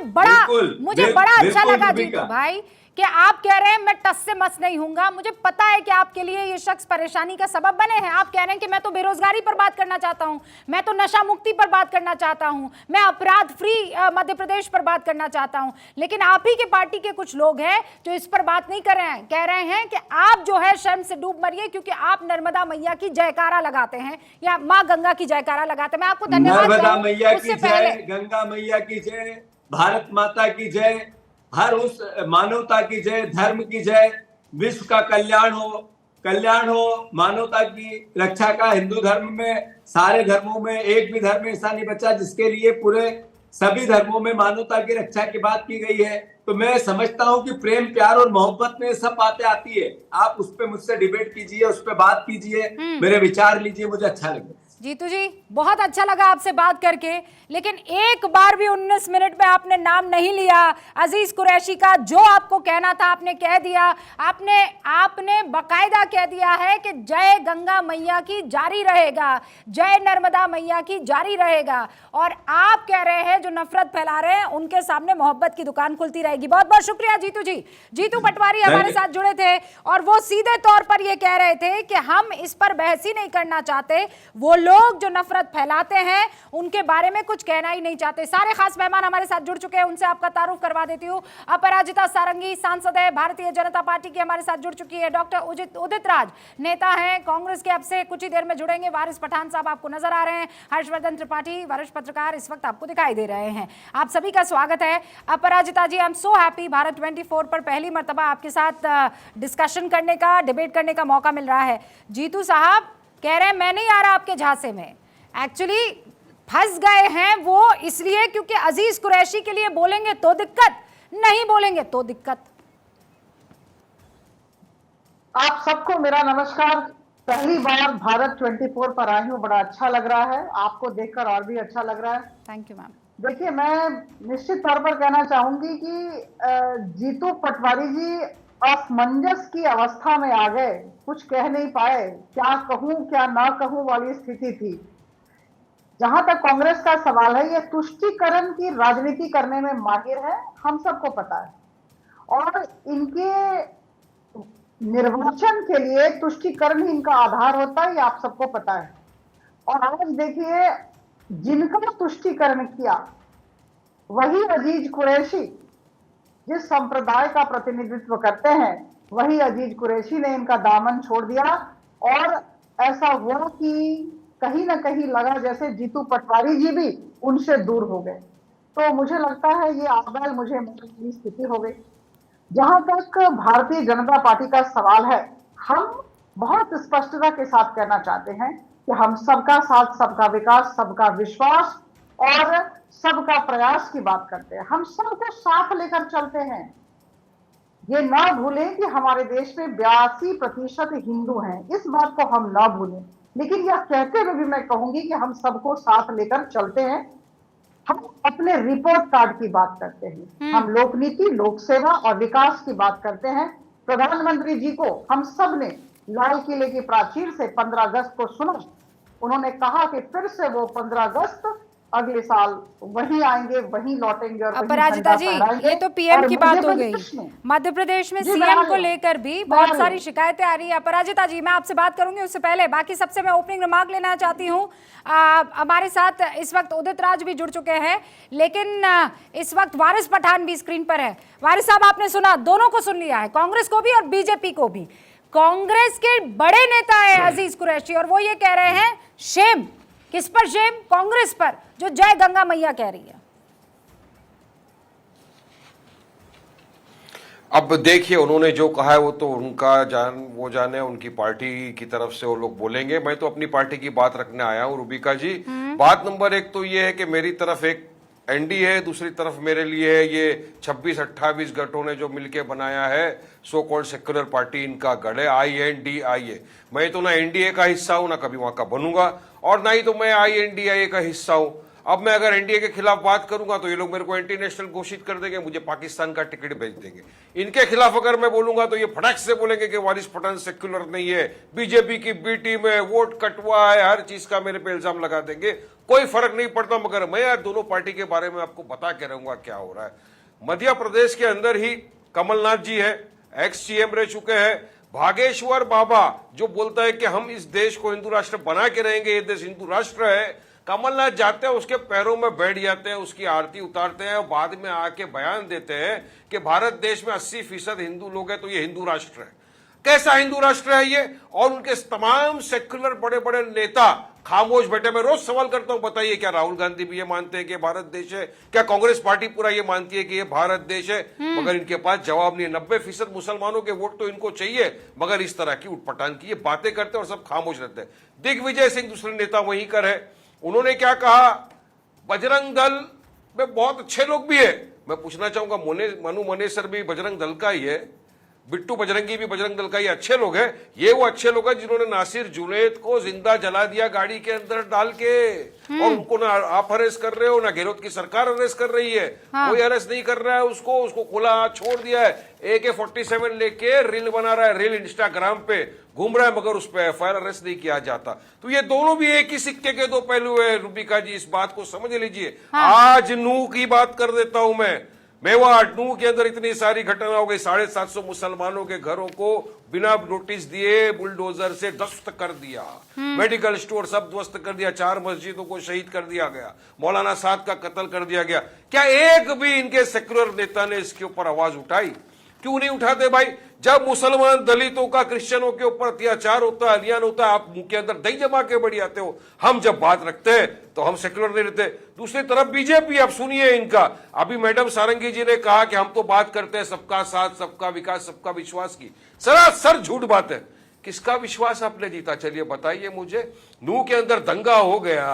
बड़ा अच्छा लगा जीतू भाई कि आप कह रहे हैं मैं टस से मस नहीं हूंगा। मुझे पता है कि आपके लिए ये शख्स परेशानी का सबब बने हैं। आप कह रहे हैं कि मैं तो बेरोजगारी पर बात करना चाहता हूं, मैं तो नशा मुक्ति पर बात करना चाहता हूं, मैं अपराध फ्री मध्य प्रदेश पर बात करना चाहता हूं। लेकिन आप ही के पार्टी के कुछ लोग हैं जो इस पर बात नहीं कर रहे हैं। कह रहे हैं कि आप जो है शर्म से डूब मरिए क्योंकि आप नर्मदा मैया की जयकारा लगाते हैं या माँ गंगा की जयकारा लगाते हैं। मैं आपको धन्यवाद नर्मदा मैया की उससे जय, पहले गंगा मैया की जय, भारत माता की जय, हर उस मानवता की जय, धर्म की जय, विश्व का कल्याण हो, मानवता की रक्षा का। हिंदू धर्म में सारे धर्मों में एक भी धर्म ऐसा नहीं बचा जिसके लिए पूरे सभी धर्मों में मानवता की रक्षा की बात की गई है। तो मैं समझता हूं कि प्रेम, प्यार और मोहब्बत में सब बातें आती है। आप उस पर मुझसे डिबेट कीजिए, उस पर बात कीजिए, मेरे विचार लीजिए, मुझे अच्छा लगेगा। जीतू जी बहुत अच्छा लगा आपसे बात करके, लेकिन एक बार भी 19 मिनट में आपने नाम नहीं लिया अजीज कुरैशी का। जो आपको कहना था आपने कह दिया। आपने बाकायदा कह दिया है कि जय गंगा मैया की जारी रहेगा, जय नर्मदा मैया की जारी रहेगा। और आप कह रहे हैं जो नफरत फैला रहे हैं उनके सामने मोहब्बत की दुकान खुलती रहेगी। बहुत बहुत शुक्रिया जीतू जी। जीतू पटवारी हमारे साथ जुड़े थे और वो सीधे तौर पर ये कह रहे थे कि हम इस पर बहस ही नहीं करना चाहते, वो लोग जो नफरत फैलाते हैं उनके बारे में कुछ कहना ही नहीं चाहते। सारे खास मेहमान हमारे साथ जुड़ चुके हैं, उनसे आपका तारुफ करवा देती हूँ। अपराजिता सारंगी सांसद है, भारतीय जनता पार्टी की हमारे साथ जुड़ चुकी है। डॉक्टर उदित राज नेता हैं कांग्रेस के, अब से कुछ ही देर में जुड़ेंगे। वारिस पठान साहब आपको नजर आ रहे हैं। हर्षवर्धन त्रिपाठी वरिष्ठ पत्रकार इस वक्त आपको दिखाई दे रहे हैं। आप सभी का स्वागत है। Aparajita ji, I am so happy, Bharat 24 पर पहली मर्तबा आपके साथ डिस्कशन करने का, डिबेट करने का मौका मिल रहा है। जीतू साहब कह रहे हैं मैं नहीं आ रहा आपके झांसे में। एक्चुअली फंस गए हैं वो इसलिए क्योंकि अजीज कुरैशी के लिए बोलेंगे तो दिक्कत, नहीं बोलेंगे तो दिक्कत। आप सबको मेरा नमस्कार। पहली बार भारत 24 पर आई हूँ, बड़ा अच्छा लग रहा है। आपको देखकर और भी अच्छा लग रहा है। Thank you ma'am. देखिए, मैं निश्चित तौर पर कहना चाहूंगी कि जीतू पटवारी जी असमंजस की अवस्था में आ गए, कुछ कह नहीं पाए, क्या कहूं क्या ना कहूं वाली स्थिति थी। जहां तक कांग्रेस का सवाल है, ये तुष्टीकरण की राजनीति करने में माहिर है, हम सबको पता है। और इनके निर्वाचन के लिए तुष्टीकरण ही इनका आधार होता है, ये आप सबको पता है। और आज देखिए, जिनका तुष्टीकरण किया वही अजीज कुरैशी, जिस संप्रदाय का प्रतिनिधित्व करते हैं वही अजीज कुरैशी ने इनका दामन छोड़ दिया। और ऐसा हुआ कि कहीं ना कहीं लगा जैसे जीतू पटवारी जी भी उनसे दूर हो गए। तो मुझे लगता है ये आबैल मुझे की स्थिति हो गई। जहां तक भारतीय जनता पार्टी का सवाल है, हम बहुत स्पष्टता के साथ कहना चाहते हैं कि हम सबका साथ, सबका विकास, सबका विश्वास और सबका प्रयास की बात करते हैं। हम सबको साथ लेकर चलते हैं। ये ना भूलें कि हमारे देश में 82% हिंदू हैं, इस बात को हम ना भूलें। लेकिन यह कहते हुए भी मैं कहूंगी कि हम सबको साथ लेकर चलते हैं। हम अपने रिपोर्ट कार्ड की बात करते हैं, हम लोक नीति, लोक सेवा और विकास की बात करते हैं। प्रधानमंत्री जी को हम सब ने लाल किले की प्राचीर से 15 अगस्त को सुना। उन्होंने कहा कि फिर से वो 15 अगस्त अगले साल वहीं आएंगे, वहीं लौटेंगे और वहीं अपराजिता जी, झंडा फहराएंगे। ये तो पीएम और की बात मुझे हो बड़ी गई। खुशी है। मध्य प्रदेश में जी, सीएम बना को लो। लेकर भी बना बहुत लो। सारी शिकायतें आ रही है। अपराजिता जी, मैं आपसे बात करूंगी, उससे पहले बाकी सबसे मैं ओपनिंग रिमार्क लेना चाहती हूँ। हमारे साथ इस वक्त उदित राज भी जुड़ चुके हैं, लेकिन इस वक्त वारिस पठान भी स्क्रीन पर है। वारिस साहब, आपने सुना, दोनों को सुन लिया है, कांग्रेस को भी और बीजेपी को भी। कांग्रेस के बड़े नेता है अजीज कुरैशी, और वो ये कह रहे हैं शेम। किस पर शेम? कांग्रेस पर, जो जय गंगा मैया कह रही है। अब देखिए, उन्होंने जो कहा है वो तो उनका वो जाने, उनकी पार्टी की तरफ से वो लोग बोलेंगे। मैं तो अपनी पार्टी की बात रखने आया हूं रूबिका जी। बात नंबर 1 तो ये है कि मेरी तरफ एक एनडीए है, दूसरी तरफ मेरे लिए ये 26-28 गठों ने जो मिलके बनाया है सो कॉल्ड सेक्युलर पार्टी, इनका गढ़ है INDIA। मैं तो ना एनडीए का हिस्सा हूं, ना कभी वहां का बनूंगा, और ना ही तो मैं INDIA का हिस्सा हूं। अब मैं अगर एनडीए के खिलाफ बात करूंगा तो ये लोग मेरे को एंटी नेशनल घोषित कर देंगे, मुझे पाकिस्तान का टिकट भेज देंगे। इनके खिलाफ अगर मैं बोलूंगा तो ये फटाक से बोलेंगे कि वारिस पठान सेक्युलर नहीं है, बीजेपी की बी टीम है, वोट कटवा है, हर चीज का मेरे पे इल्जाम लगा देंगे। कोई फर्क नहीं पड़ता, मगर मैं यार दोनों पार्टी के बारे में आपको बता के रहूंगा क्या हो रहा है। मध्य प्रदेश के अंदर ही कमलनाथ जी है, एक्स सीएम रह चुके हैं। भागेश्वर बाबा जो बोलता है कि हम इस देश को हिंदू राष्ट्र बना के रहेंगे, ये देश हिंदू राष्ट्र है, कमलनाथ जाते हैं उसके पैरों में बैठ जाते हैं, उसकी आरती उतारते हैं और बाद में आके बयान देते हैं कि भारत देश में 80% हिंदू लोग हैं तो ये हिंदू राष्ट्र है। कैसा हिंदू राष्ट्र है ये? और उनके तमाम सेक्युलर बड़े बड़े नेता खामोश बैठे। मैं रोज सवाल करता हूं, बताइए क्या राहुल गांधी भी ये मानते हैं कि भारत देश है? क्या कांग्रेस पार्टी पूरा ये मानती है कि ये भारत देश है? मगर इनके पास जवाब नहीं है। 90% मुसलमानों के वोट तो इनको चाहिए, मगर इस तरह की उटपटांग की ये बातें करते हैं और सब खामोश रहते हैं। दिग्विजय सिंह दूसरे नेता वहीं कर है, उन्होंने क्या कहा, बजरंग दल में बहुत अच्छे लोग भी है। मैं पूछना चाहूंगा, मनु मनेसर भी बजरंग दल का ही है, बिट्टू बजरंगी भी बजरंग दल का ही अच्छे लोग हैं। ये वो अच्छे लोग हैं जिन्होंने नासिर जुनैद को जिंदा जला दिया गाड़ी के अंदर डाल के, और उनको ना आप अरेस्ट कर रहे हो, ना गहलोत की सरकार अरेस्ट कर रही है। कोई अरेस्ट नहीं कर रहा है उसको खुला छोड़ दिया है। AK-47 लेके रील बना रहा है, रील इंस्टाग्राम पे घूम रहा है, मगर उस पर FIR अरेस्ट नहीं किया जाता। तो ये दोनों भी एक ही सिक्के के दो पहलू है रूबिका जी, इस बात को समझ लीजिए। आज नूह की बात कर देता हूं मैं। मेवाड़ नूह के अंदर इतनी सारी घटना हो गई, 750 मुसलमानों के घरों को बिना नोटिस दिए बुलडोजर से ध्वस्त कर दिया, मेडिकल स्टोर सब ध्वस्त कर दिया, 4 मस्जिदों को शहीद कर दिया गया, मौलाना साद का कत्ल कर दिया गया। क्या एक भी इनके सेक्युलर नेता ने इसके ऊपर आवाज उठाई? क्यों नहीं उठाते भाई? जब मुसलमान दलितों का क्रिश्चियनों के ऊपर अत्याचार होता है, अलियान होता है, आप मुंह के अंदर दही जमा के बढ़ जाते हो। हम जब बात रखते हैं तो हम सेक्युलर नहीं रहते। दूसरी तरफ बीजेपी, आप सुनिए इनका। अभी मैडम सारंगी जी ने कहा कि हम तो बात करते हैं सबका साथ, सबका विकास, सबका विश्वास की। सरासर झूठ बात है। किसका विश्वास आपने जीता? चलिए बताइए मुझे। नूह के अंदर दंगा हो गया,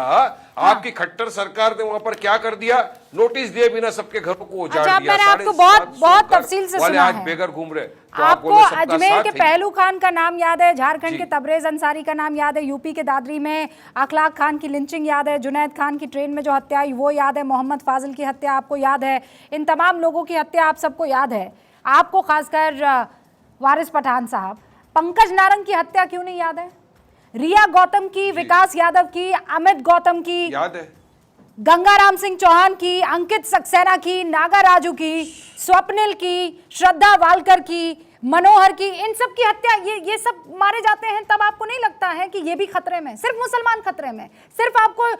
आपकी खट्टर सरकार ने वहां पर क्या कर दिया? नोटिस दिए बिना सबके घरों को उजाड़ दिया। मैंने आपको बहुत तफसील से सुना आज है। बेघर घूम रहे। तो आपको अजमेर के पहलू खान का नाम याद है, झारखंड के तबरेज अंसारी का नाम याद है, यूपी के दादरी में अखलाक खान की लिंचिंग याद है, जुनैद खान की ट्रेन में जो हत्या हुई वो याद है, मोहम्मद फाजिल की हत्या आपको याद है, इन तमाम लोगों की हत्या आप सबको याद है। आपको खासकर वारिस पठान साहब, पंकज नारंग की हत्या क्यों नहीं याद है? रिया गौतम की, विकास यादव की, अमित गौतम की याद है, गंगाराम सिंह चौहान की, अंकित सक्सेना की, नागा राजू की, स्वप्निल की, श्रद्धा वालकर की, मनोहर की, इन सब की हत्या, ये सब मारे जाते हैं। तब आपको नहीं लगता है कि ये भी खतरे में? सिर्फ मुसलमान खतरे में? सिर्फ आपको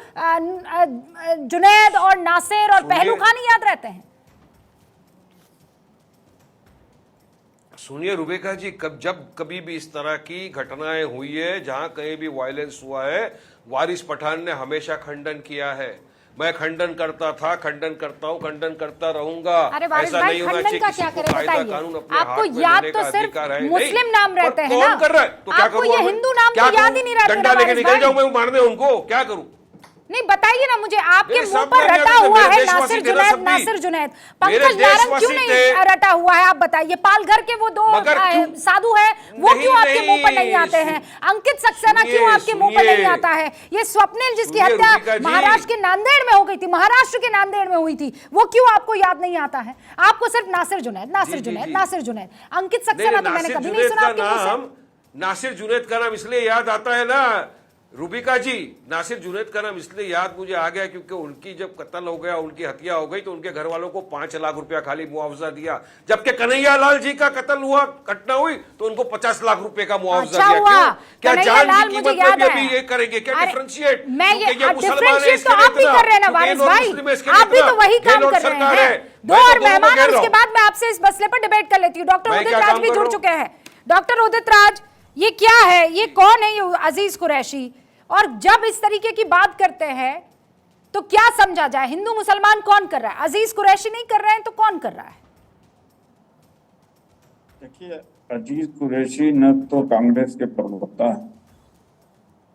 जुनैद और नासिर और पहलू खान ही याद रहते हैं? सुनिए रुबेका जी, जब कभी भी इस तरह की घटनाएं हुई है, जहां कहीं भी वायलेंस हुआ है, वारिस पठान ने हमेशा खंडन किया है। मैं खंडन करता था, खंडन करता हूं, खंडन करता रहूंगा। ऐसा नहीं होना चाहिए। किसी को कायदा कानून अपने हाथ में लेने का अधिकार है। मुस्लिम नाम रहते हैं ना, कौन कर रहा है? तो क्या करूं? ये हिंदू नाम तो याद ही नहीं रहते। डंडा लेके निकल जाऊं मैं मारने उनको? क्या करूं? नहीं बताइए ना मुझे, आपके मेरे मुंह सामने पर नहीं रटा आते, हुआ मेरे है देशवासी नासिर थे ना जुनैद, सब भी। नासिर जुनैद, मेरे पंकज नारंग देशवासी क्यों नहीं थे। रटा हुआ है? आप बताइए, पालघर के वो दो मगर क्यों- साधु है, वो नहीं, क्यों आपके मुंह पर नहीं नहीं, आते हैं? अंकित सक्सेना सुनिए, क्यों आपके मुंह पर नहीं सुनिए। आता है? ये स्वप्निल जिसकी सुनिए, हत्या रुबिका जी। महाराष्ट्र के नांदेड़ में हो गई थी, महाराष्ट्र के नांदेड़ में हुई थी, वो क्यों आपको याद नहीं आता है? आपको सिर्फ नासिर जुनैद, नासिर जी, जी, जुनैद, जी। नासिर जुनैद, अंकित नहीं, सक्सेना तो मैंने नासिर कभी नहीं जुनैद सुना का आपके मुंह से। नाम, नासिर जुनैद का नाम इसलिए याद आता है ना रूबिका जी, नासिर जुनैद का नाम इसलिए याद मुझे आ गया क्योंकि उनकी जब कत्ल हो गया, उनकी हत्या हो गई, तो उनके घर वालों को 5 लाख रुपया खाली मुआवजा दिया। जबकि कन्हैया लाल जी का कत्ल हुआ, घटना हुई, तो उनको 50 लाख रुपए का मुआवजा अच्छा दिया। हुआ, क्यों? क्या कन्हैया जान लाल की मुझे कीमत याद में है। भी ये करेंगे क्या? अरे, डिफरेंशिएट मैं ये मुसलमान है डिफरेंशिएट इसके तो लिए आप भी इतना, कर रहे हैं ना क्योंकि वारिस नॉन भाई, मुस्लिम है इसके लिए आप भी इतना। तो वही ये काम नॉन कर रहे सरकार हैं। है। दो मैं तो और दोनों मेहमान, कह और रहा उसके हूं। बाद मैं आपसे इस मसले पर डिबेट कर लेती हूँ। डॉक्टर मैं उदित क्या राज काम भी कर जुड़ रहा हूं? चुके हैं। डॉक्टर उदित राज, ये क्या है, ये कौन है ये अजीज कुरैशी? और जब इस तरीके की बात करते हैं तो क्या समझा जाए? हिंदू मुसलमान कौन कर रहा है? अजीज कुरैशी नहीं कर रहे हैं तो कौन कर रहा है? देखिए, अजीज कुरैशी न तो कांग्रेस के प्रवक्ता है,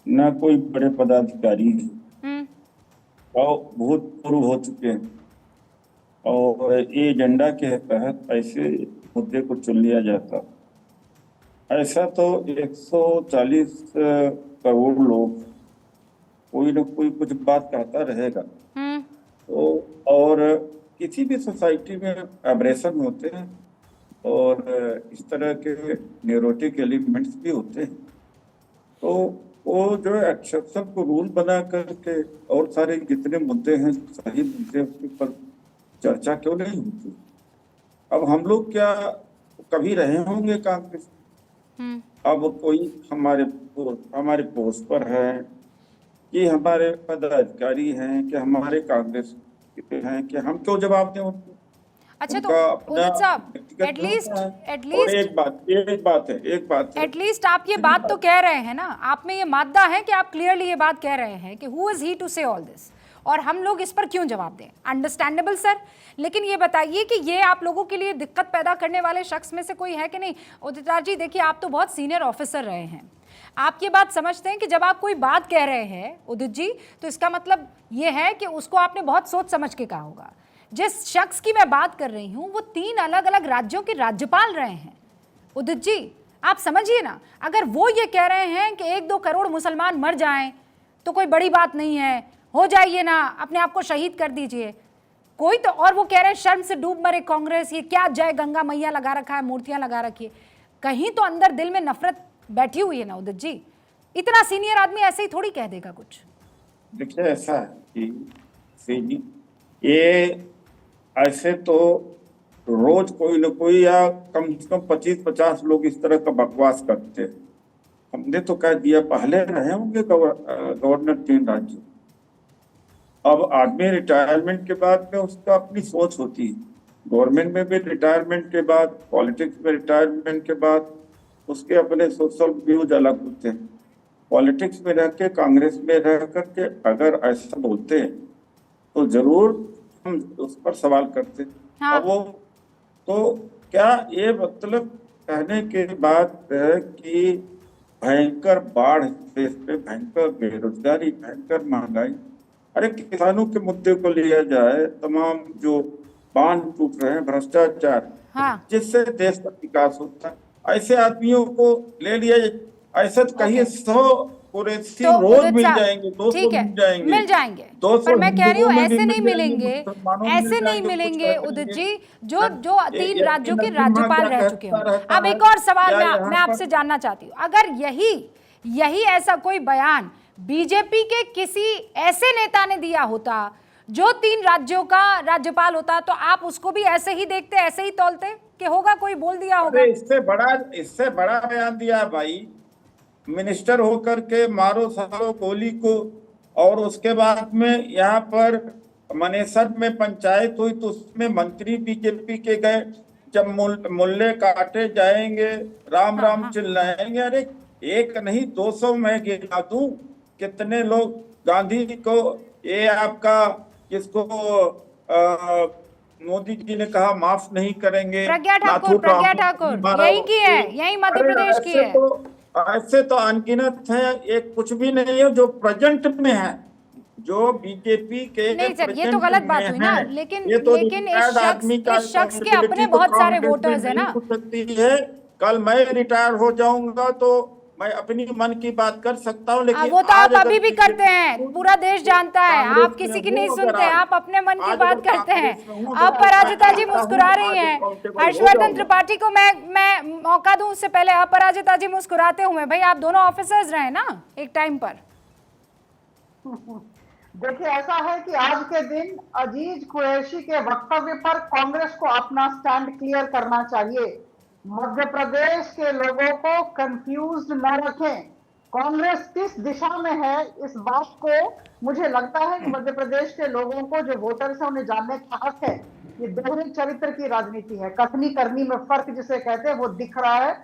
न कोई बड़े पदाधिकारी है, और भूतपूर्व हो चुके हैं, और ये एजेंडा के तहत ऐसे मुद्दे को चुन लिया जाता। ऐसा तो 140 करोड़ लोग कोई न कोई कुछ बात कहता रहेगा। तो और किसी भी सोसाइटी में एब्रेशन होते हैं और इस तरह के न्यूरोटिक एलिमेंट्स भी होते हैं, तो वो जो एक्सेप्शन को रूल बना करके और सारे जितने मुद्दे हैं, सही मुद्दे, उसके ऊपर चर्चा क्यों नहीं होती? अब हम लोग क्या कभी रहे होंगे कांग्रेस? अब कोई हमारे पोस्ट पर है कि हमारे पदाधिकारी हैं कि हमारे कांग्रेस के हैं कि हम क्यों जवाब दें उनको? अच्छा, तो उनका अपना उदित साहब, व्यक्तिगत एटलीस्ट होता है। एटलीस्ट और एक बात है एटलीस्ट आप ये बात तो कह रहे हैं ना, आप में ये मादा है कि आप क्लियरली ये बात कह रहे हैं कि हु इज ही टू से ऑल दिस, और हम लोग इस पर क्यों जवाब दें? अंडरस्टैंडेबल सर, लेकिन ये बताइए कि ये आप लोगों के लिए दिक्कत पैदा करने वाले शख्स में से कोई है कि नहीं? उदित राज जी, देखिए, आप तो बहुत सीनियर ऑफिसर रहे हैं, आप ये बात समझते हैं कि जब आप कोई बात कह रहे हैं उदित जी, तो इसका मतलब ये है कि उसको आपने बहुत सोच समझ के कहा होगा। जिस शख्स की मैं बात कर रही हूँ वो 3 अलग अलग राज्यों के राज्यपाल रहे हैं। उदित जी, आप समझिए ना, अगर वो ये कह रहे हैं कि 1-2 करोड़ मुसलमान मर जाएं तो कोई बड़ी बात नहीं है, हो जाइए ना, अपने आप को शहीद कर दीजिए, कोई तो, और वो कह रहे हैं शर्म से डूब मरे कांग्रेस, ये क्या जय गंगा मैया लगा रखा है, मूर्तियां लगा रखी है, कहीं तो अंदर दिल में नफरत बैठी हुई है ना उदित जी? इतना सीनियर आदमी ऐसे ही थोड़ी कह देगा कुछ। देखिए, ऐसा है कि ये ऐसे तो रोज कोई न कोई या कम से कम 25-50 लोग इस तरह का बकवास करते हैं। हमने तो कह दिया, पहले रहे होंगे गवर्नर 3 राज्य। अब आदमी रिटायरमेंट के बाद में उसका अपनी सोच होती है। गवर्नमेंट में भी रिटायरमेंट के बाद, पॉलिटिक्स में रिटायरमेंट के बाद उसके अपने सोशल व्यूज अलग होते हैं। पॉलिटिक्स में रह के, कांग्रेस में रह करके अगर ऐसा बोलते हैं तो जरूर हम उस पर सवाल करते हैं। हाँ। अब वो तो क्या ये मतलब कहने के बाद है कि भयंकर बाढ़ देश पे, भयंकर बेरोजगारी, भयंकर महंगाई, अरे किसानों के मुद्दे को लिया जाए, तमाम जो बांध टूट रहे हैं, भ्रष्टाचार, हाँ। जिससे देश का विकास होता है, ऐसे आदमियों को ले लिया जाए। ऐसा तो कहिए 100 कुरैशी तो रोज उदित मिल साहब, जाएंगे, 200 ठीक है, मिल जाएंगे, 200 पर मैं कह रही हूँ हिंदुओं में भी ऐसे नहीं मिल जाएंगे, मिलेंगे, मुसलमानों में ऐसे मिल नहीं जाएंगे, मिलेंगे कुछ उदित करेंगे। जी, जो 3 राज्यों के ये राज्यपाल क्या रह चुके कहता हो। रहता अब है? एक और सवाल क्या मैं यहाँ आपसे पर- जानना चाहती हूँ, अगर यही ऐसा कोई बयान बीजेपी के किसी ऐसे नेता ने दिया होता जो 3 राज्यों का राज्यपाल होता, तो आप उसको भी ऐसे ही देखते, ऐसे ही तौलते कि होगा कोई बोल दिया होगा? अरे इससे बड़ा बयान दिया भाई, मिनिस्टर होकर के मारो सारो गोली को, और उसके बाद में यहाँ पर मनेसर में पंचायत हुई तो उसमें मंत्री बीजेपी के गए, जब मुल्ले काटे जाएंगे, राम राम चिल्लाएंगे। अरे एक नहीं 200 मैं गिना दूं, कितने लोग गांधी को, ये आपका जिसको मोदी जी ने कहा माफ नहीं करेंगे, प्रज्ञा ठाकुर यही की है, यही मध्य प्रदेश की है। ऐसे तो अनगिनत है, एक कुछ भी नहीं है जो प्रेजेंट में है, जो बीजेपी के नहीं सर, ये तो गलत बात हुई ना, लेकिन ये तो लेकिन रिटायर्ड इस शख्स के अपने बहुत सारे वोटर्स है ना। हो सकती है, कल मैं रिटायर हो जाऊंगा तो मैं अपनी मन की बात कर सकता हूं, लेकिन वो तो आप आज अगर अभी भी करते हैं, पूरा देश जानता है, कांग्रेस आप किसी में की हूं, नहीं अगर सुनते, आप अपने मन की आज बात अगर करते हैं। कांग्रेस में हूं, अब तो अपराजिता जी मैं मुस्कुरा रही आज हैं, accountable हो हर्षवर्धन जाऊंगा। त्रिपाठी को मैं मौका दूं उससे पहले अपराजिता जी मुस्कुराते हुए। भाई आप दोनों ऑफिसर्स रहे ना एक टाइम पर। देखिए, ऐसा है कि आज के दिन अजीज कुरैशी के वक्तव्य पर कांग्रेस को अपना स्टैंड क्लियर करना चाहिए। मध्य प्रदेश के लोगों को कंफ्यूज न रखें। कांग्रेस किस दिशा में है, इस बात को मुझे लगता है कि मध्य प्रदेश के लोगों को, जो वोटर्स हैं, उन्हें जानने का हक है। ये दोहरे चरित्र की राजनीति है, कथनी करनी में फर्क जिसे कहते हैं वो दिख रहा है।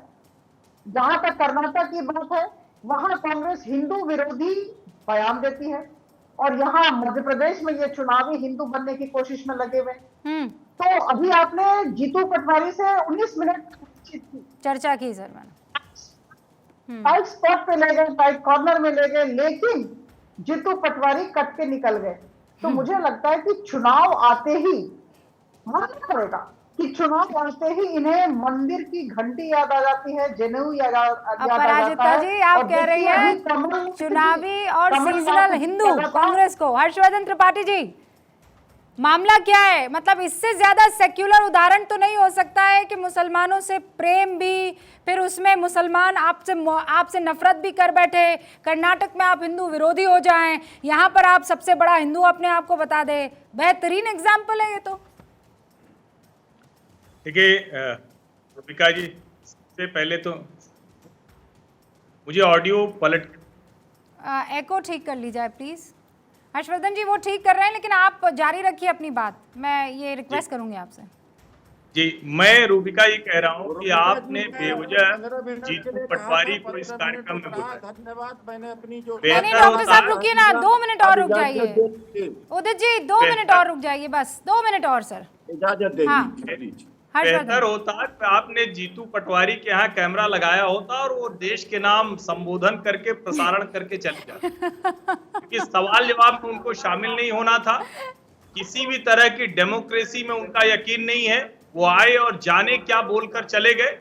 जहां तक कर्नाटक की बात है, वहां कांग्रेस हिंदू विरोधी बयान देती है और यहाँ मध्य प्रदेश में ये चुनावी हिंदू बनने की कोशिश में लगे हुए। तो अभी आपने जीतू पटवारी से 19 मिनट चर्चा की सर मैंने, टाइट स्पॉट पे ले गए, टाइट कॉर्नर में ले गए, लेकिन जीतू पटवारी कट के निकल गए। तो मुझे लगता है कि चुनाव आते ही मानना पड़ेगा कि चुनाव आते ही इन्हें मंदिर की घंटी याद आ जाती है, जनेऊ याद आ जाता है। जी आप कह रही हैं चुनावी और सीजनल हिंदू कांग्रेस को। हर्षवर्धन त्रिपाठी जी, मामला क्या है? मतलब इससे ज्यादा सेक्युलर उदाहरण तो नहीं हो सकता है कि मुसलमानों से प्रेम भी, फिर उसमें मुसलमान आपसे नफरत भी कर बैठे, कर्नाटक में आप हिंदू विरोधी हो जाएं, यहाँ पर आप सबसे बड़ा हिंदू अपने आप को बता दे। बेहतरीन एग्जाम्पल है ये तो। देखिए रूबिका जी, सबसे पहले तो मुझे ऑडियो पलट एको ठीक कर ली जाए प्लीज। हर्षवर्धन जी वो ठीक कर रहे हैं, लेकिन आप जारी रखिए अपनी बात, मैं ये रिक्वेस्ट करूंगी आपसे। जी, मैं रूबिका जी कह रहा हूँ कि आपने बेवजह जीतू पटवारी को इस कार्यक्रम में बुलाया। धन्यवाद। मैंने अपनी जो नहीं डॉक्टर साहब रुकिए ना, 2 मिनट और रुक जाइए। उदित जी 2 मिनट और रुक जाइए, बस 2 मिनट और सर, इजाजत दे दीजिए। बेहतर होता कि आपने जीतू पटवारी के यहाँ कैमरा लगाया होता और वो देश के नाम संबोधन करके प्रसारण करके चले जाते, क्योंकि सवाल जवाब में उनको शामिल नहीं होना था। किसी भी तरह की डेमोक्रेसी में उनका यकीन नहीं है। वो आए और जाने क्या बोलकर चले गए।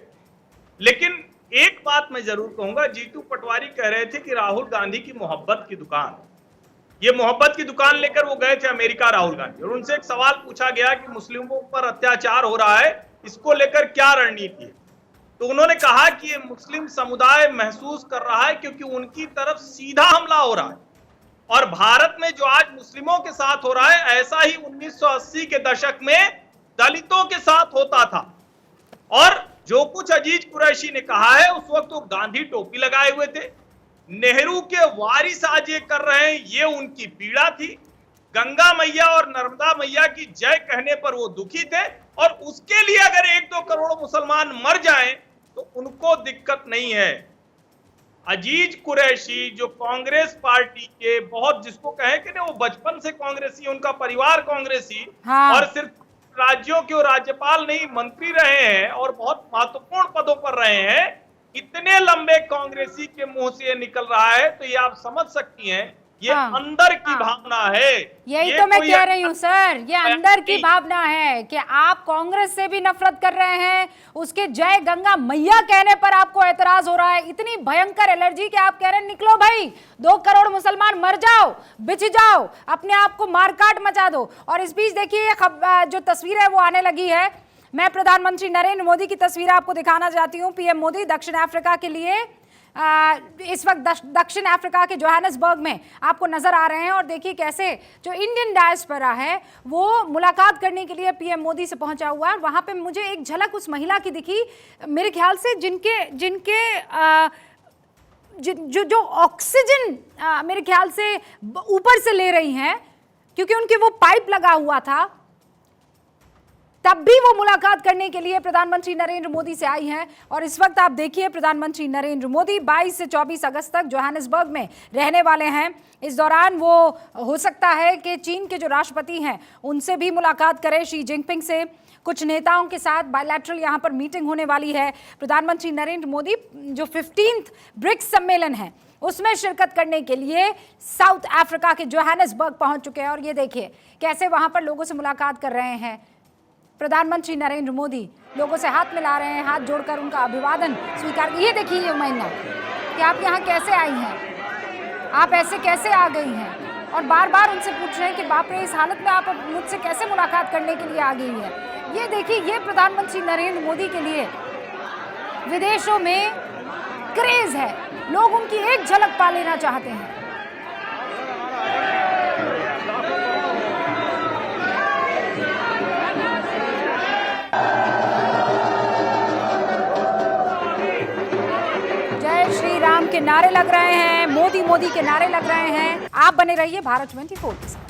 लेकिन एक बात मैं जरूर कहूंगा, जीतू पटवारी कह रहे थे कि राहुल गांधी की मोहब्बत की दुकान, ये मोहब्बत की दुकान लेकर वो गए थे अमेरिका राहुल गांधी, और उनसे एक सवाल पूछा गया कि मुस्लिमों पर अत्याचार हो रहा है, इसको लेकर क्या रणनीति है। तो उन्होंने कहा कि ये मुस्लिम समुदाय महसूस कर रहा है क्योंकि उनकी तरफ सीधा हमला हो रहा है, और भारत में जो आज मुस्लिमों के साथ हो रहा है, ऐसा ही 1980 के दशक में दलितों के साथ होता था। और जो कुछ अजीज कुरैशी ने कहा है, उस वक्त वो गांधी टोपी लगाए हुए थे। नेहरू के वारिस आज ये कर रहे हैं, ये उनकी पीड़ा थी। गंगा मैया और नर्मदा मैया की जय कहने पर वो दुखी थे, और उसके लिए अगर 1-2 करोड़ मुसलमान मर जाएं तो उनको दिक्कत नहीं है। अजीज कुरैशी जो कांग्रेस पार्टी के बहुत, जिसको कहे कि वो बचपन से कांग्रेसी, उनका परिवार कांग्रेसी, और सिर्फ राज्यों के राज्यपाल नहीं, मंत्री रहे हैं और बहुत महत्वपूर्ण पदों पर रहे हैं, इतने लंबे कांग्रेसी के मुंह से निकल रहा है, तो ये आप समझ सकती हैं ये अंदर की भावना है। यही तो मैं कह रही हूँ सर, ये अंदर की भावना है कि आप कांग्रेस से भी नफरत कर रहे हैं, उसके जय गंगा मैया कहने पर आपको एतराज हो रहा है। इतनी भयंकर एलर्जी कि आप कह रहे हैं निकलो भाई, 2 करोड़ मुसलमान मर जाओ, बिछ जाओ, अपने आप को मारकाट मचा दो। और इस बीच देखिए जो तस्वीर है वो आने लगी है। मैं प्रधानमंत्री नरेंद्र मोदी की तस्वीर आपको दिखाना चाहती हूँ। पीएम मोदी दक्षिण अफ्रीका के लिए इस वक्त दक्षिण अफ्रीका के जोहानिसबर्ग में आपको नजर आ रहे हैं, और देखिए कैसे जो इंडियन डायस्पोरा है वो मुलाकात करने के लिए पीएम मोदी से पहुंचा हुआ है। वहां पे मुझे एक झलक उस महिला की दिखी, मेरे ख्याल से जिनके जो ऑक्सीजन मेरे ख्याल से ऊपर से ले रही हैं, क्योंकि उनके वो पाइप लगा हुआ था, तब भी वो मुलाकात करने के लिए प्रधानमंत्री नरेंद्र मोदी से आई हैं। और इस वक्त आप देखिए प्रधानमंत्री नरेंद्र मोदी 22 से 24 अगस्त तक जोहानिसबर्ग में रहने वाले हैं। इस दौरान वो हो सकता है कि चीन के जो राष्ट्रपति हैं उनसे भी मुलाकात करें, शी जिनपिंग से, कुछ नेताओं के साथ बायलैटरल यहाँ पर मीटिंग होने वाली है। प्रधानमंत्री नरेंद्र मोदी जो 15th ब्रिक्स सम्मेलन है उसमें शिरकत करने के लिए साउथ अफ्रीका के जोहानिसबर्ग पहुंच चुके हैं। और ये देखिए कैसे वहां पर लोगों से मुलाकात कर रहे हैं। प्रधानमंत्री नरेंद्र मोदी लोगों से हाथ मिला रहे हैं, हाथ जोड़कर उनका अभिवादन स्वीकार। ये देखिए ये उमैना कि आप यहाँ कैसे आई हैं, आप ऐसे कैसे आ गई हैं, और बार बार उनसे पूछ रहे हैं कि बाप रे इस हालत में आप मुझसे कैसे मुलाकात करने के लिए आ गई हैं। ये देखिए ये प्रधानमंत्री नरेंद्र मोदी के लिए विदेशों में क्रेज है, लोग उनकी एक झलक पा लेना चाहते हैं। जय श्री राम के नारे लग रहे हैं, मोदी मोदी के नारे लग रहे हैं। आप बने रहिए भारत 24 के साथ।